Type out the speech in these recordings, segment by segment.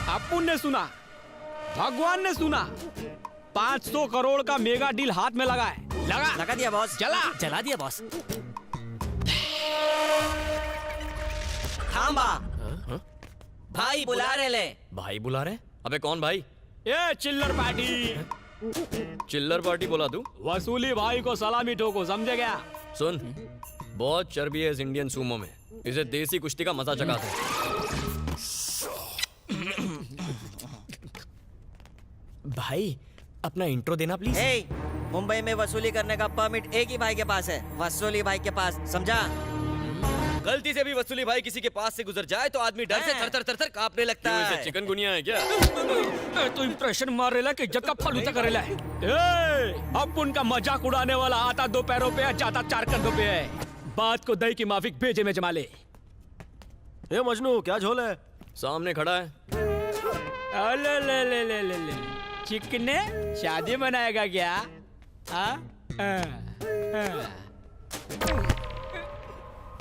अपुन ने सुना, भगवान ने सुना, 500 करोड़ का मेगा डील हाथ में लगा है। लगा दिया बॉस। जला दिया बॉस। थांबा, भाई बुला रहे ले। भाई बुला रहे? अबे कौन भाई? ये चिल्लर पार्टी। चिल्लर पार्टी बोला तू? वसूली भाई को सलामी ठोको, समझे क्या? सुन, बहुत चर्बी है इस इंडियन सूमो में, इसे देसी कुश्ती का मजा चखा दे। भाई अपना इंट्रो देना प्लीज। ए, मुंबई में वसूली करने का परमिट एक ही भाई के पास है, वसूली भाई के पास, समझा? गलती से भी वसूली भाई किसी के पास से गुजर जाए तो आदमी डर से थर थर कांपने लगता क्यों, है। इसे चिकनगुनिया है क्या? तो इंप्रेशन मार रेला कि इज्जत का फलूदा कर रेला है। अब उनका मजाक उड़ाने वाला आता 2 पैरों पे है, जाता 4 कंधों पे है। बात को दही की माफिक भेजे में जमा ले। ए मजनू, क्या झोल है? सामने खड़ा है। ले ले ले ले ले ले चिकने शादी मनाएगा क्या?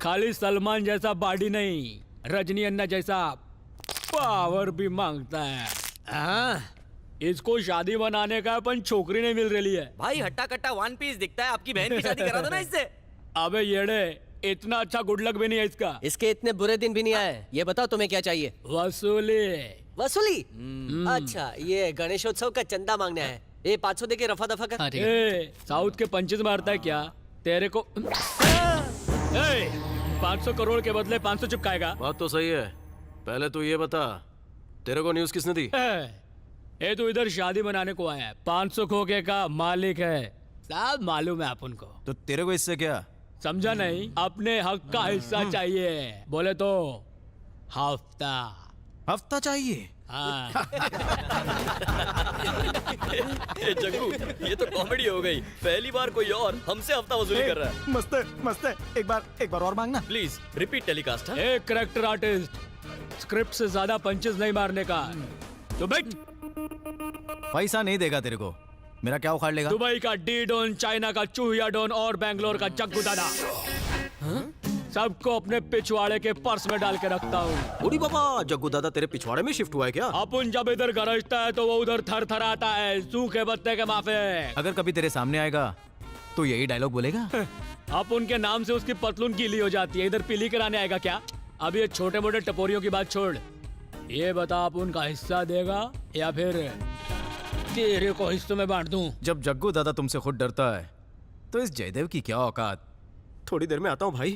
खाली सलमान जैसा बॉडी नहीं, रजनी अन्ना जैसा पावर भी मांगता है। इसको शादी बनाने का अपन छोकरी नहीं मिल रही है। भाई हट्टा कट्टा वन पीस दिखता है, आपकी बहन की शादी करा दो ना इससे। अबे येड़े, इतना अच्छा गुड लक भी नहीं है इसका। इसके इतने बुरे दिन भी नहीं आए। ये बताओ तुम्हें क्या चाहिए? वसूली। वसूली? अच्छा, ये गणेशोत्सव का चंदा मांगना है। ये 500 दे के रफा दफा कर। ए, साउथ के पंचेस मारता है क्या तेरे को? 500 करोड़ के बदले 500 चिपकाएगा? बात तो सही है, पहले तू ये बता, तेरे को न्यूज़ किसने दी? ये तो इधर शादी मनाने को आया है, 500 खोके का मालिक है, सब मालूम है अपन को। तो तेरे को इससे क्या? समझा नहीं? अपने हक का हिस्सा चाहिए, बोले तो हफ्ता चाहिए। हाँ। जग्गू, ये तो कॉमेडी हो गई। पहली बार कोई और हमसे हफ्ता वसूली कर रहा है। मस्त है, मस्त है। एक बार और मांगना। Please repeat telecast. एक करेक्टर आर्टिस्ट, स्क्रिप्ट से ज्यादा पंचेस नहीं मारने का। तो बैठ। पैसा नहीं देगा तेरे को, मेरा क्या उखाड़ लेगा? दुबई का डी डॉन, चाइना का चूहिया डॉन और बैंगलोर का जग्गू दादा, सबको अपने पिछवाड़े के पर्स में डाल के रखता हूँ। उड़ी बाबा, जग्गू दादा तेरे पिछवाड़े में शिफ्ट हुआ है क्या? अपन जब इधर गरजता है तो वो उधर थर थर आता है, सूखे पत्ते के माफे। अगर कभी तेरे सामने आएगा तो यही डायलॉग बोलेगा? आप उनके नाम से उसकी पतलून गीली हो जाती है। इधर पीली कराने आएगा क्या? अब ये छोटे मोटे टपोरियों की बात छोड़, ये बता आप उनका हिस्सा देगा या फिर तेरे को हिस्सों में बांट दूं? जब जग्गू दादा तुमसे खुद डरता है तो इस जयदेव की क्या औकात? थोड़ी देर में आता हूँ भाई।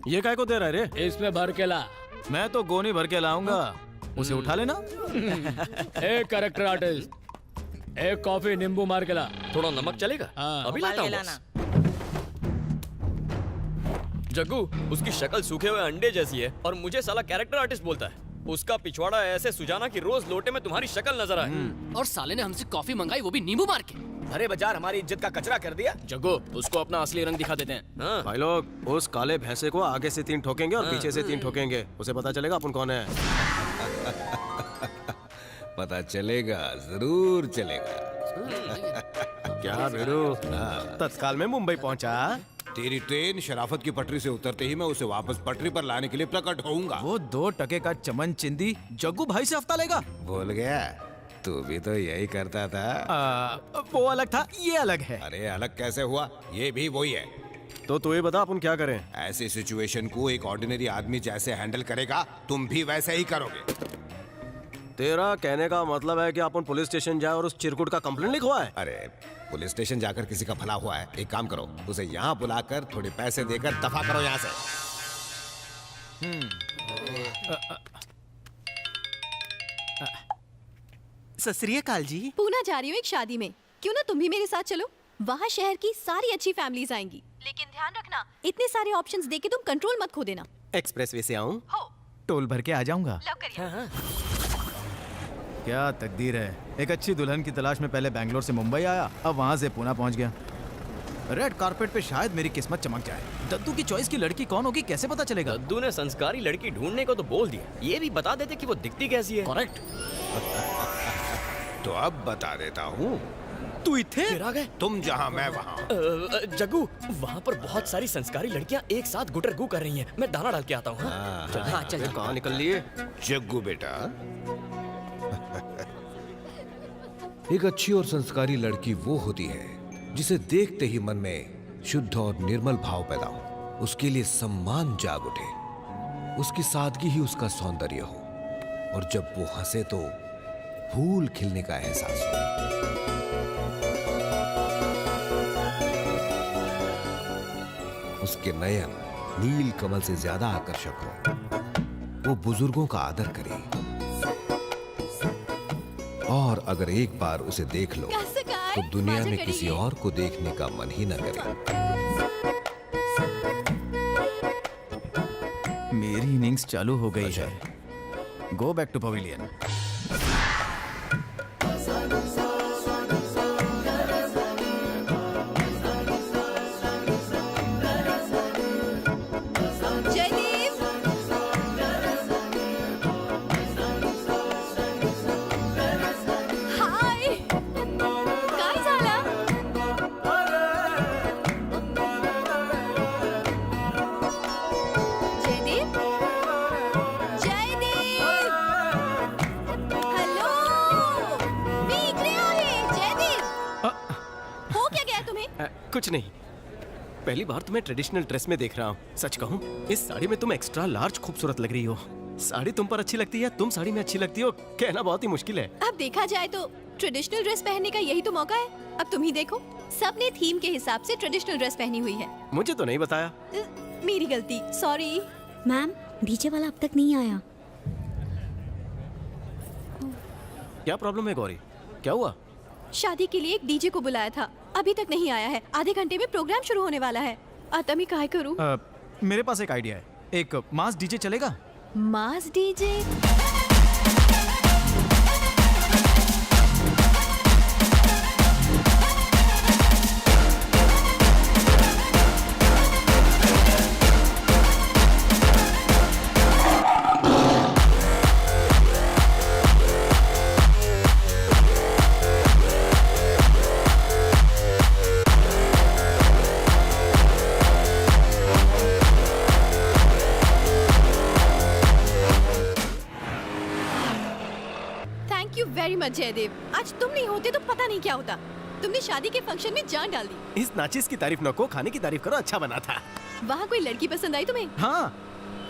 ये काय को दे रहा है रे? इसमें भर के ला। मैं तो गोनी भर के लाऊंगा, उसे उठा लेना। एक करेक्टर आर्टिस्ट, एक कॉफी नींबू मार के ला। थोड़ा नमक चलेगा? हाँ। अभी लाता हूँ बॉस। जग्गू, उसकी शक्ल सूखे हुए अंडे जैसी है और मुझे साला कैरेक्टर आर्टिस्ट बोलता है। उसका पिछवाड़ा ऐसे सुजाना कि रोज लोटे में तुम्हारी शक्ल नजर आए। और साले ने हमसे कॉफी मंगाई, वो भी नींबू मार के। अरे बाजार हमारी इज्जत का कचरा कर दिया। जग्गू, उसको अपना असली रंग दिखा देते हैं। हाँ। भाई लोग, उस काले भैंसे को आगे से 3 ठोकेंगे और पीछे से 3 ठोकेंगे, उसे पता चलेगा अपन कौन है। पता चलेगा, जरूर चलेगा। क्या वीरू, तत्काल में मुंबई पहुंचा? तेरी ट्रेन शराफत की पटरी से उतरते ही मैं उसे वापस पटरी पर लाने के लिए प्रकट होऊंगा। वो 2 टके का चमन चिंदी जग्गू भाई से हफ्ता लेगा। बोल गया, तू भी तो यही करता था। वो अलग था, ये अलग है। अरे अलग कैसे हुआ? ये भी वही है। तो तू ये बता, अपन क्या करें? ऐसी सिचुएशन को एक ऑर्डिनरी आदमी जैसे हैंडल करेगा, तुम भी वैसे ही करोगे। तेरा कहने का मतलब है कि अपन पुलिस स्टेशन जाए और उस चिरकुट का कंप्लेंट लिखवाए? अरे पुलिस स्टेशन जाकर किसी का भला हुआ है? एक काम करो, उसे यहाँ बुलाकर थोड़े पैसे देकर दफा करो यहाँ से। सत श्री अकाल जी। पूना जा रही हूँ एक शादी में, क्यों ना तुम भी मेरे साथ चलो? वहाँ शहर की सारी अच्छी फैमिलीज आएंगी, लेकिन ध्यान रखना इतने सारे ऑप्शंस देके तुम कंट्रोल मत खो देना। एक्सप्रेसवे से आऊं? हो, टोल भर के आ जाऊंगा। लव करिए। क्या तकदीर है, एक अच्छी दुल्हन की तलाश में पहले बैंगलोर से मुंबई आया, अब वहां से पूना पहुंच गया। रेड कारपेट पे शायद मेरी किस्मत चमक जाए। दद्दू की चॉइस की लड़की कौन होगी कैसे पता चलेगा? दद्दू ने संस्कारी लड़की ढूंढने को तो बोल दिया, ये भी बता देते कि वो दिखती कैसी है। करेक्ट। तो अब बता देता हूँ, तू इथे फिर आ गए। तुम जहाँ मैं वहाँ। जग्गू, वहाँ पर बहुत सारी संस्कारी लड़कियाँ एक साथ गुटरगू कर रही हैं। मैं दाना डाल के आता हूँ। हाँ? हाँ चल कहाँ निकल लिए? जग्गू बेटा, एक अच्छी और संस्कारी लड़की वो होती है जिसे देखते ही मन में शुद्ध और निर्मल भाव पैदा हो, उसके लिए सम्मान जाग उठे, उसकी सादगी ही उसका सौंदर्य हो, और जब वो हंसे तो फूल खिलने का एहसास हो। उसके नयन नील कमल से ज्यादा आकर्षक हो, वो बुजुर्गों का आदर करे, और अगर एक बार उसे देख लो तो दुनिया में किसी और को देखने का मन ही न करे। मेरी इनिंग्स चालू हो गई है। Go back to pavilion. Jaydeep hi काय झाला जयदीप जयदीप हॅलो मी इकडे आहे जयदीप हो क्या गया तुम्हें कुछ नहीं, पहली बार तुम्हें ट्रेडिशनल ड्रेस में देख रहा हूँ। सच कहूँ, इस साड़ी में तुम एक्स्ट्रा लार्ज खूबसूरत लग रही हो। साड़ी तुम पर अच्छी लगती है, तुम साड़ी में अच्छी लगती हो, कहना बहुत ही मुश्किल है। अब देखा जाए तो ट्रेडिशनल ड्रेस पहनने का यही तो मौका है। अब तुम ही देखो, सबने थीम के हिसाब से ट्रेडिशनल ड्रेस पहनी हुई है। मुझे तो नहीं बताया। मेरी गलती, सॉरी। मैम, डीजे वाला अब तक नहीं आया। क्या प्रॉब्लम है गौरी, क्या हुआ? शादी के लिए एक डीजे को बुलाया था, अभी तक नहीं आया है। आधे घंटे में प्रोग्राम शुरू होने वाला है। आता मैं काय करूं? मेरे पास एक आइडिया है। एक मास डीजे चलेगा? Mass DJ? Thank you very much Jaydev. आज तुम नहीं होते तो पता नहीं क्या होता। तुमने शादी के फंक्शन में जान डाल दी। इस नाचिस की तारीफ न को, खाने की तारीफ करो, अच्छा बना था। वहाँ कोई लड़की पसंद आई तुम्हें? हाँ।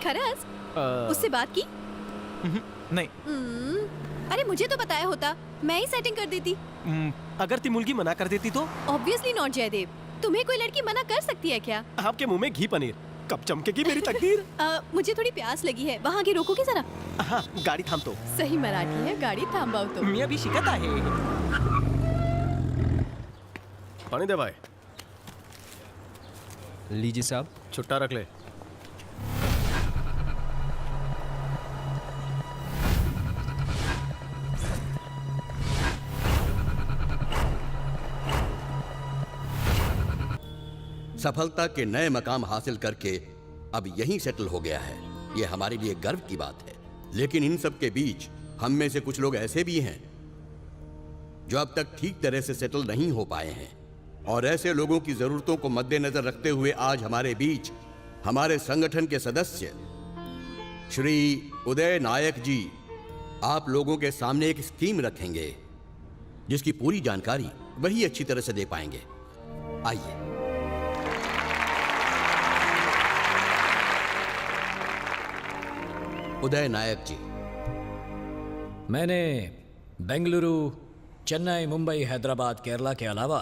खरस? उससे बात की? नहीं। अरे मुझे तो बताया होता, मैं ही सेटिंग कर देती। अगर ती मुलगी मना कर देती तो? Obviously not Jaidev. तुम्हें कोई लड़की मना कर सकती है क्या? आपके मुंह में घी पनीर, कब चमकेगी मेरी तकदीर? मुझे थोड़ी प्यास लगी है, वहाँ आगे रोकोगे जरा? हाँ, गाड़ी थाम तो। सही मराठी है, गाड़ी थांबाव तो। मियाँ भी शिकत आहे। पानी दे भाई। लीजिए साहब। छुट्टा रख ले। सफलता के नए मकाम हासिल करके अब यहीं सेटल हो गया है, ये हमारे लिए गर्व की बात है। लेकिन इन सब के बीच हम में से कुछ लोग ऐसे भी हैं जो अब तक ठीक तरह से सेटल नहीं हो पाए हैं, और ऐसे लोगों की जरूरतों को मद्देनजर रखते हुए आज हमारे बीच हमारे संगठन के सदस्य श्री उदय नायक जी आप लोगों के सामने एक स्कीम रखेंगे जिसकी पूरी जानकारी वही अच्छी तरह से दे पाएंगे। आइए। उदय नायक जी। मैंने बेंगलुरु, चेन्नई, मुंबई, हैदराबाद, केरला के अलावा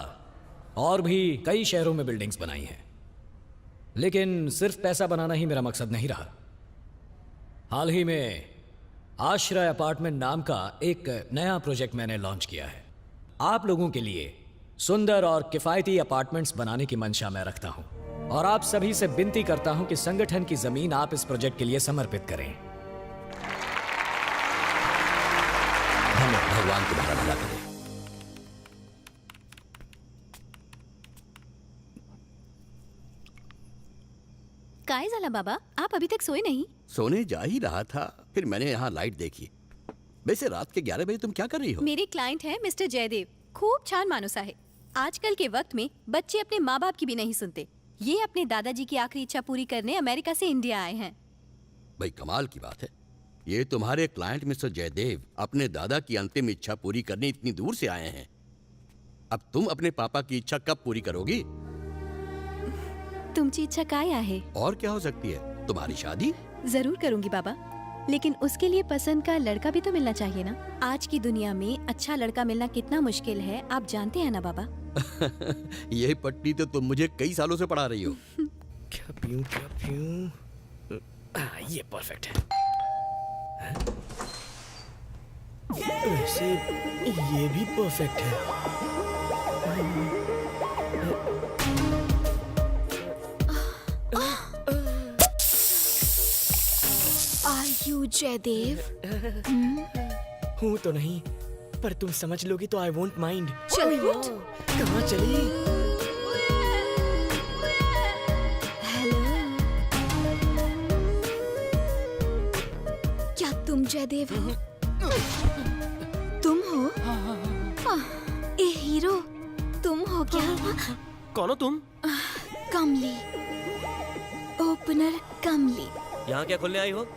और भी कई शहरों में बिल्डिंग्स बनाई हैं, लेकिन सिर्फ पैसा बनाना ही मेरा मकसद नहीं रहा। हाल ही में आश्रय अपार्टमेंट नाम का एक नया प्रोजेक्ट मैंने लॉन्च किया है। आप लोगों के लिए सुंदर और किफायती अपार्टमेंट्स बनाने की मंशा मैं रखता हूं, और आप सभी से विनती करता हूं कि संगठन की जमीन आप इस प्रोजेक्ट के लिए समर्पित करें। भगवान तुम्हारा भला करे। काय झाला बाबा, आप अभी तक सोए नहीं? सोने जा ही रहा था, फिर मैंने यहाँ लाइट देखी। वैसे रात के 11 बजे तुम क्या कर रही हो? मेरे क्लाइंट हैं मिस्टर जयदेव, खूप छान माणूस आहे। आजकल के वक्त में बच्चे अपने माँ बाप की भी नहीं सुनते। ये अपने दादाजी की आखिरी इच्छा पूरी करने अमेरिका से इंडिया आए हैं। भाई कमाल की बात है, ये तुम्हारे क्लाइंट मिस्टर जयदेव अपने दादा की अंतिम इच्छा पूरी करने इतनी दूर से आए हैं। अब तुम अपने पापा की इच्छा कब पूरी करोगी? तुमची इच्छा काय आहे? और क्या हो सकती है, तुम्हारी शादी? जरूर करूंगी बाबा, लेकिन उसके लिए पसंद का लड़का भी तो मिलना चाहिए ना। आज की दुनिया में अच्छा लड़का मिलना कितना मुश्किल है, आप जानते हैं ना बाबा। ये पट्टी तो तुम मुझे कई सालों से पढ़ा रही हो। क्या पीऊं? ये परफेक्ट है। वैसे ये भी परफेक्ट है। Are you Jaidev? हूँ तो नहीं, पर तुम समझ लोगी तो आई वोंट माइंड। चलिए। कहाँ चली? हेलो, क्या तुम जयदेव हो? तुम हो? ए हीरो, तुम हो क्या? कौन हो तुम? कमली, ओपनर कमली। यहाँ क्या खोलने आई हो?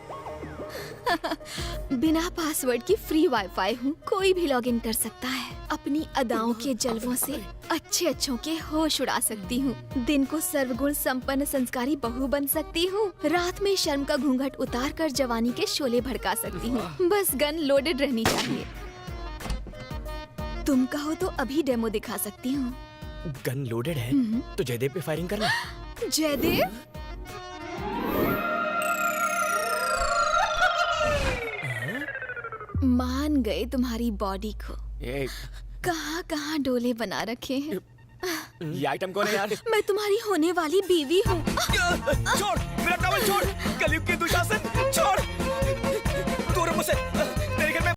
बिना पासवर्ड की फ्री वाईफाई हूँ, कोई भी लॉगिन कर सकता है। अपनी अदाओं के जलवों से अच्छे अच्छों के होश उड़ा सकती हूँ। दिन को सर्वगुण संपन्न संस्कारी बहू बन सकती हूँ। रात में शर्म का घूंघट उतार कर जवानी के शोले भड़का सकती हूँ। बस गन लोडेड रहनी चाहिए। तुम कहो तो अभी डेमो दिखा सकती हूँ। गन लोडेड है तो जयदेव पे फायरिंग करना। जयदेव? मान गए तुम्हारी बॉडी को। कहाँ कहाँ डोले बना रखे हैं। ये आइटम कौन है यार? मैं तुम्हारी होने वाली बीवी हूँ। छोड़ मेरा टॉवल, छोड़। कलयुग के दुशासन, छोड़।